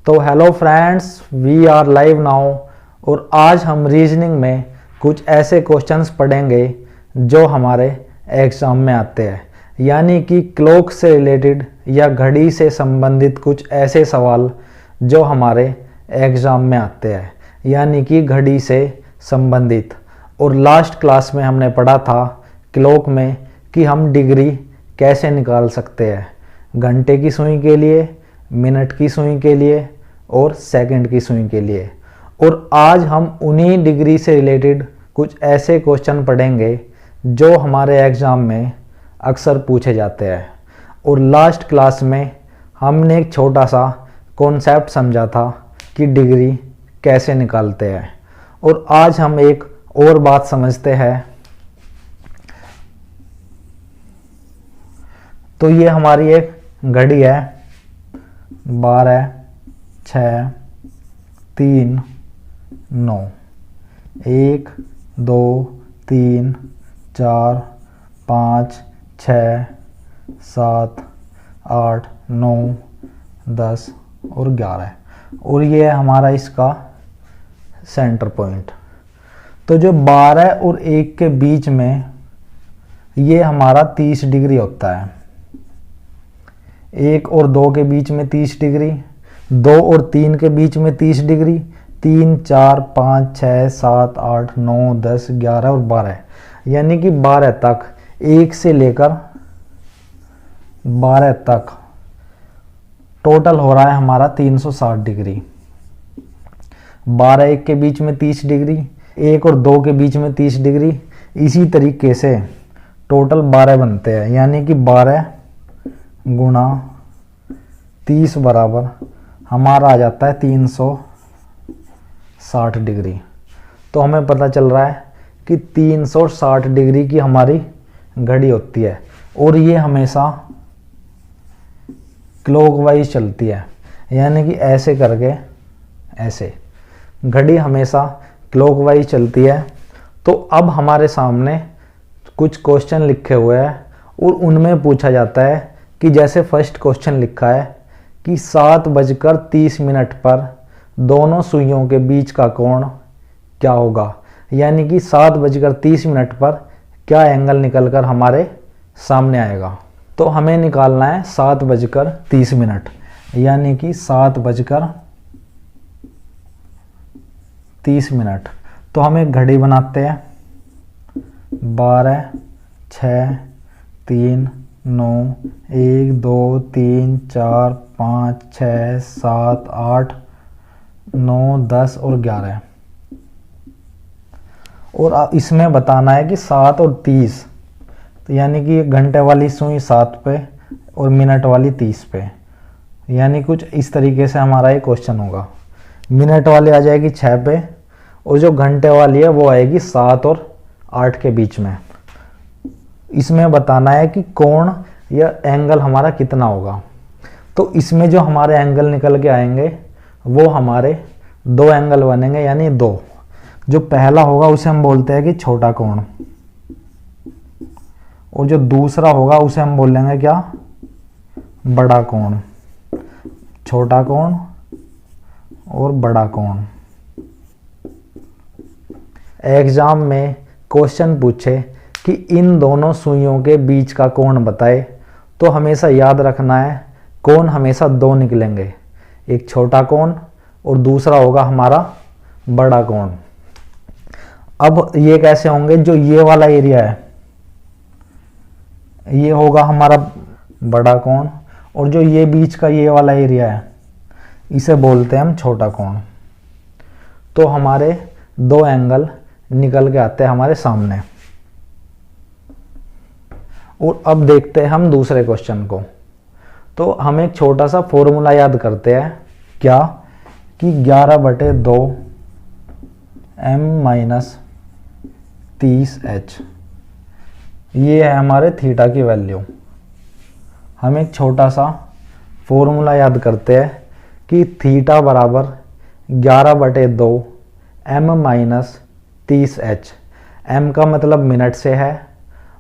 तो hello friends, we are live now. और आज हम रीजनिंग में कुछ ऐसे क्वेश्चंस पढ़ेंगे जो हमारे एग्ज़ाम में आते हैं, यानी कि क्लॉक से रिलेटेड या घड़ी से संबंधित कुछ ऐसे सवाल जो हमारे एग्ज़ाम में आते हैं, यानी कि घड़ी से संबंधित। और लास्ट क्लास में हमने पढ़ा था क्लॉक में कि हम डिग्री कैसे निकाल सकते हैं, घंटे की सुई के लिए, मिनट की सुई के लिए और सेकंड की सुई के लिए। और आज हम उन्हीं डिग्री से रिलेटेड कुछ ऐसे क्वेश्चन पढ़ेंगे जो हमारे एग्ज़ाम में अक्सर पूछे जाते हैं। और लास्ट क्लास में हमने एक छोटा सा कॉन्सेप्ट समझा था कि डिग्री कैसे निकालते हैं, और आज हम एक और बात समझते हैं। तो ये हमारी एक घड़ी है, 12, 6, 3, 9, 1, 2, 3, 4, 5, 6, 7, 8, 9, 10 और 11, और ये है हमारा इसका सेंटर पॉइंट। तो जो 12 और 1 के बीच में ये हमारा 30 डिग्री होता है। 1 और 2 के बीच में 30 डिग्री, 2 और 3 के बीच में 30 डिग्री, 3, 4, 5, 6, 7, 8, 9, 10, 11 और 12, यानी कि 12 तक, 1 से लेकर 12 तक टोटल हो रहा है हमारा 360 डिग्री। 12 1 के बीच में 30 डिग्री, 1 और 2 के बीच में 30 डिग्री, इसी तरीके से टोटल 12 बनते हैं, यानी कि 12 गुणा 30 बराबर हमारा आ जाता है 360 डिग्री। तो हमें पता चल रहा है कि 360 डिग्री की हमारी घड़ी होती है, और ये हमेशा क्लॉकवाइज चलती है, यानी कि ऐसे करके ऐसे घड़ी हमेशा क्लॉकवाइज चलती है। तो अब हमारे सामने कुछ क्वेश्चन लिखे हुए हैं, और उनमें पूछा जाता है कि जैसे फर्स्ट क्वेश्चन लिखा है कि 7:30 पर दोनों सुइयों के बीच का कोण क्या होगा, यानी कि 7:30 पर क्या एंगल निकलकर हमारे सामने आएगा। तो हमें निकालना है 7:30, यानी कि 7:30। तो हम एक घड़ी बनाते हैं, 12, 6, 3, 9, 1, 2, 3, 4, 5, 6, 7, 8, 9, 10 और 11। और इसमें बताना है कि 7 और 30, तो यानी कि घंटे वाली सुई 7 पे और मिनट वाली 30 पे, यानी कुछ इस तरीके से हमारा ये क्वेश्चन होगा। मिनट वाली आ जाएगी 6 पे, और जो घंटे वाली है वो आएगी 7 और 8 के बीच में। इसमें बताना है कि कोण या एंगल हमारा कितना होगा। तो इसमें जो हमारे एंगल निकल के आएंगे वो हमारे 2 एंगल बनेंगे, यानी 2। जो पहला होगा उसे हम बोलते हैं कि छोटा कोण, और जो दूसरा होगा उसे हम बोलेंगे क्या, बड़ा कोण। छोटा कोण और बड़ा कोण। एग्जाम में क्वेश्चन पूछे कि इन दोनों सुइयों के बीच का कोण बताए, तो हमेशा याद रखना है कोण हमेशा 2 निकलेंगे, एक छोटा कोण और दूसरा होगा हमारा बड़ा कोण। अब ये कैसे होंगे, जो ये वाला एरिया है ये होगा हमारा बड़ा कोण, और जो ये बीच का ये वाला एरिया है इसे बोलते हैं हम छोटा कोण। तो हमारे 2 एंगल निकल के आते हैं हमारे सामने। और अब देखते हैं हम दूसरे क्वेश्चन को। तो हम एक छोटा सा फॉर्मूला याद करते हैं, क्या कि 11/2 m-30h, ये है हमारे थीटा की वैल्यू। हम एक छोटा सा फॉर्मूला याद करते हैं कि थीटा बराबर 11/2 m-30h। m का मतलब मिनट से है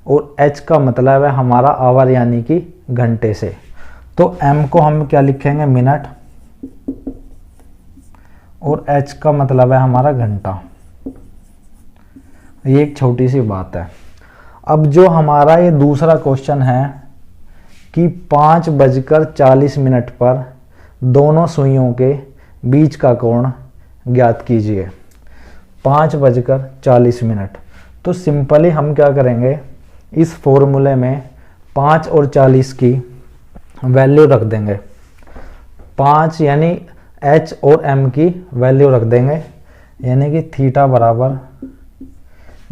और h का मतलब है हमारा आवर, यानी कि घंटे से। तो m को हम क्या लिखेंगे, मिनट, और h का मतलब है हमारा घंटा। ये एक छोटी सी बात है। अब जो हमारा ये दूसरा क्वेश्चन है कि 5:40 पर दोनों सुइयों के बीच का कोण ज्ञात कीजिए। 5:40। तो सिंपली हम क्या करेंगे, इस फॉर्मूले में 5 और 40 की वैल्यू रख देंगे। 5 यानी h और m की वैल्यू रख देंगे, यानी कि थीटा बराबर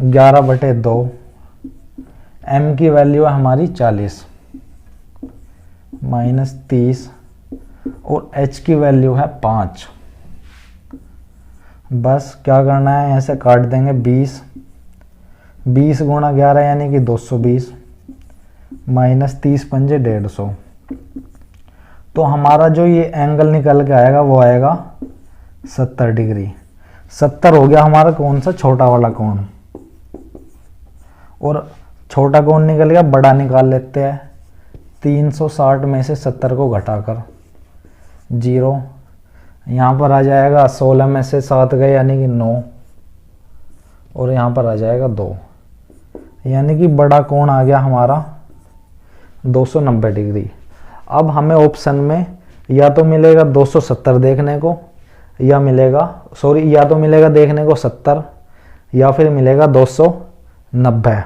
11/2, m की वैल्यू है हमारी 40 माइनस 30 और h की वैल्यू है 5। बस क्या करना है, यहाँ से काट देंगे 20 गुणा 11 यानी कि 220 माइनस 30 पंजे 150। तो हमारा जो ये एंगल निकल के आएगा वो आएगा 70 डिग्री। 70 हो गया हमारा कौन सा, छोटा वाला कोण। और छोटा कोण निकल गया, बड़ा निकाल लेते हैं। 360 में से 70 को घटाकर 0, यहाँ पर आ जाएगा 16 में से 7 गए यानी कि 9, और यहाँ पर आ जाएगा 2, यानी कि बड़ा कोण आ गया हमारा 290 डिग्री। अब हमें ऑप्शन में या तो मिलेगा 270 देखने को, या तो मिलेगा देखने को 70, या फिर मिलेगा 290।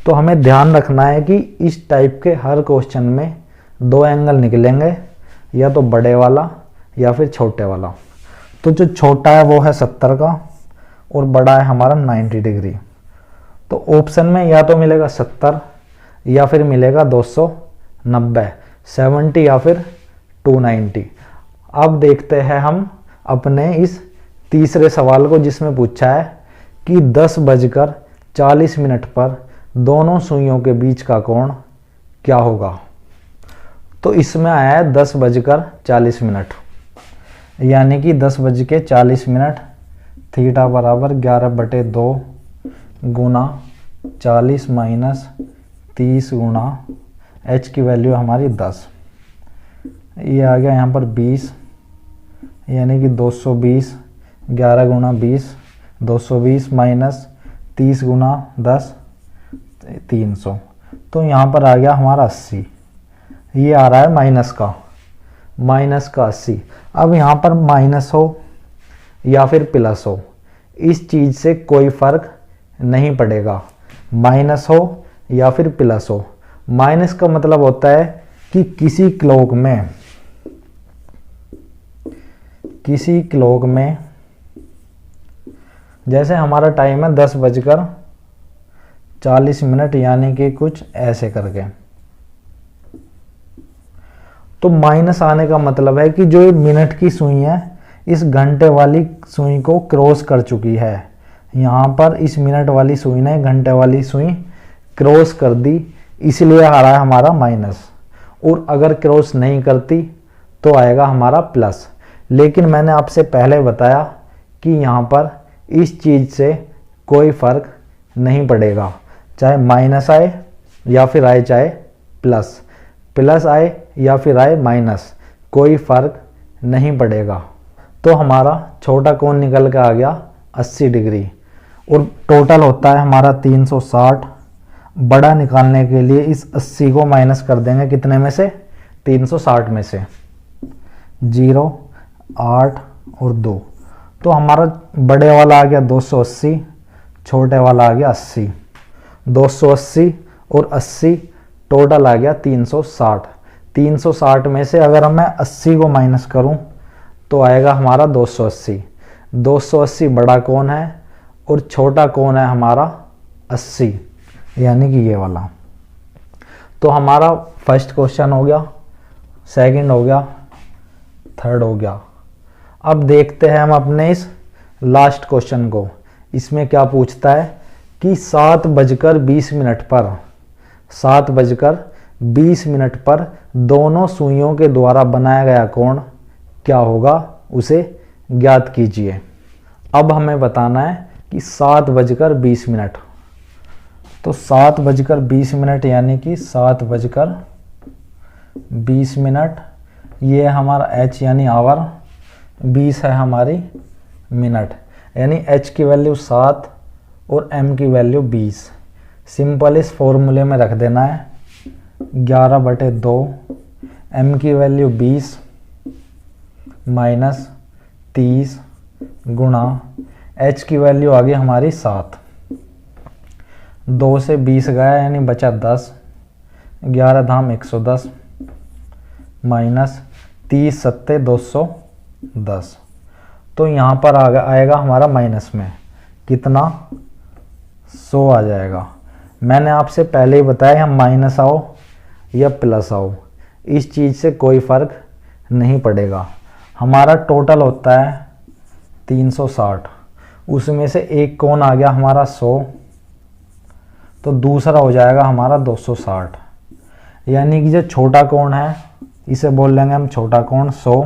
तो हमें ध्यान रखना है कि इस टाइप के हर क्वेश्चन में दो एंगल निकलेंगे, या तो बड़े वाला या फिर छोटे वाला। तो जो छोटा है वो है 70 का और बड़ा है हमारा 90 डिग्री। तो ऑप्शन में या तो मिलेगा 70 या फिर मिलेगा 290, 70 या फिर 290। अब देखते हैं हम अपने इस तीसरे सवाल को, जिसमें पूछा है कि 10:40 पर दोनों सुइयों के बीच का कोण क्या होगा। तो इसमें आया है 10:40, यानी कि 10:40 थीटा बराबर 11/2 गुना 40 माइनस 30 गुना h की वैल्यू हमारी 10। ये आ गया यहाँ पर 20, यानी कि 220, 11 गुना 20 220 माइनस 30 गुना 10 300। तो यहाँ पर आ गया हमारा 80। ये आ रहा है माइनस का 80। अब यहाँ पर माइनस हो या फिर प्लस हो, इस चीज़ से कोई फर्क नहीं पड़ेगा। माइनस हो या फिर प्लस हो, माइनस का मतलब होता है कि किसी क्लॉक में जैसे हमारा टाइम है 10:40, यानी कि कुछ ऐसे करके। तो माइनस आने का मतलब है कि जो ये मिनट की सुई है इस घंटे वाली सुई को क्रॉस कर चुकी है। यहाँ पर इस मिनट वाली सुई ने घंटे वाली सुई क्रॉस कर दी, इसलिए आ रहा है हमारा माइनस। और अगर क्रॉस नहीं करती तो आएगा हमारा प्लस। लेकिन मैंने आपसे पहले बताया कि यहाँ पर इस चीज़ से कोई फर्क नहीं पड़ेगा, चाहे माइनस आए या फिर आए चाहे प्लस आए या फिर आए माइनस, कोई फर्क नहीं पड़ेगा। तो हमारा छोटा कोण निकल के आ गया 80 डिग्री और टोटल होता है हमारा 360। बड़ा निकालने के लिए इस 80 को माइनस कर देंगे कितने में से, 360 में से 0, 8 और 2। तो हमारा बड़े वाला आ गया 280, छोटे वाला आ गया 80। 280 और 80 टोटल आ गया 360। 360 में से अगर मैं 80 को माइनस करूं तो आएगा हमारा 280। 280 बड़ा कोण है और छोटा कोण है हमारा 80, यानी कि ये वाला। तो हमारा फर्स्ट क्वेश्चन हो गया, सेकंड हो गया, थर्ड हो गया। अब देखते हैं हम अपने इस लास्ट क्वेश्चन को। इसमें क्या पूछता है कि 7:20 पर दोनों सुइयों के द्वारा बनाया गया कोण क्या होगा, उसे ज्ञात कीजिए। अब हमें बताना है कि 7:20। तो 7:20 यानी कि 7:20, ये हमारा h यानी आवर, 20 है हमारी मिनट, यानी h की वैल्यू 7 और m की वैल्यू 20। सिंपल इस फॉर्मूले में रख देना है 11/2, m की वैल्यू 20 माइनस 30 गुणा h की वैल्यू आ गई हमारी 7। 2 से 20 गया यानी बचा 10, 11 धाम 110 माइनस 30 सत्ते 210। तो यहाँ पर आएगा हमारा माइनस में कितना, 100 आ जाएगा। मैंने आपसे पहले ही बताया हम माइनस आओ या प्लस आओ, इस चीज़ से कोई फर्क नहीं पड़ेगा। हमारा टोटल होता है 360, उसमें से एक कोण आ गया हमारा 100, तो दूसरा हो जाएगा हमारा 260। यानी कि जो छोटा कोण है इसे बोल लेंगे हम छोटा कोण 100,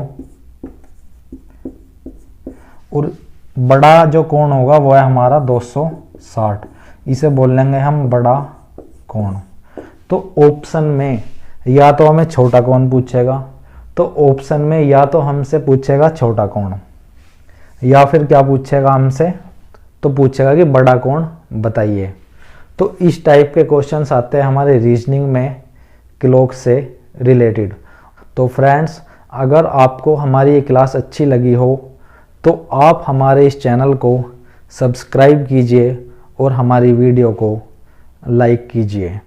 और बड़ा जो कोण होगा वो है हमारा 260, इसे बोल लेंगे हम बड़ा कोण। तो ऑप्शन में या तो हमें छोटा कोण पूछेगा, तो ऑप्शन में या तो हमसे पूछेगा छोटा कोण, या फिर क्या पूछेगा हमसे, तो पूछेगा कि बड़ा कोण बताइए। तो इस टाइप के क्वेश्चंस आते हैं हमारे रीजनिंग में क्लॉक से रिलेटेड। तो फ्रेंड्स, अगर आपको हमारी ये क्लास अच्छी लगी हो तो आप हमारे इस चैनल को सब्सक्राइब कीजिए और हमारी वीडियो को लाइक कीजिए।